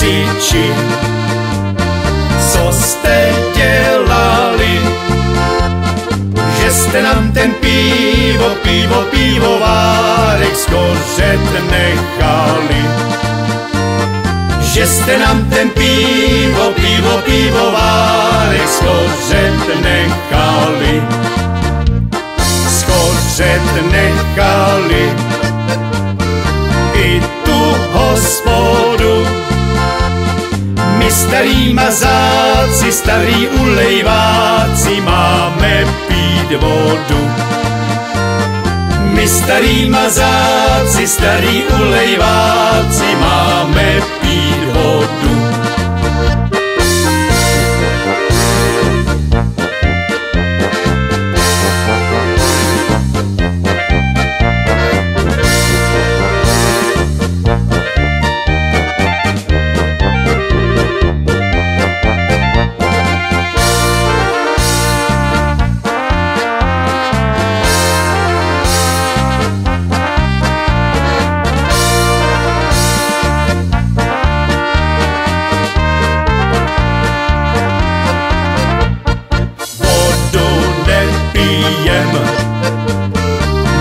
hasiči, co jste dělali, že jste nám ten pivovárek skořet nechali, že jste nám ten pivovárek skořet nechali, skořet nechali i tu hospodu. My starý mazáci, starý ulejváci máme pít vodu. My starý mazáci, starý ulejváci máme pít vodu.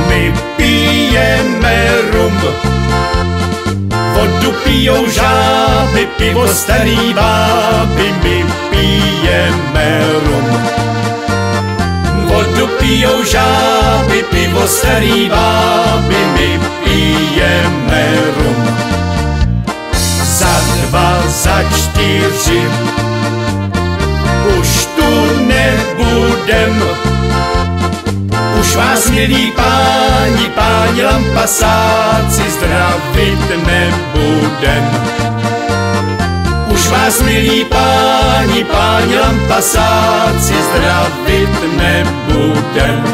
My pijeme rum, vodu pijou žáby, pivo starý báby, my pijeme rum. Vodu pijou žáby, pivo starý báby, my pijeme rum. Za 2, za 4 už tu nebudem. Už vás, milí páni lampasáci, zdravit nebudem. Už vás, milí páni lampasáci, zdravit nebudem.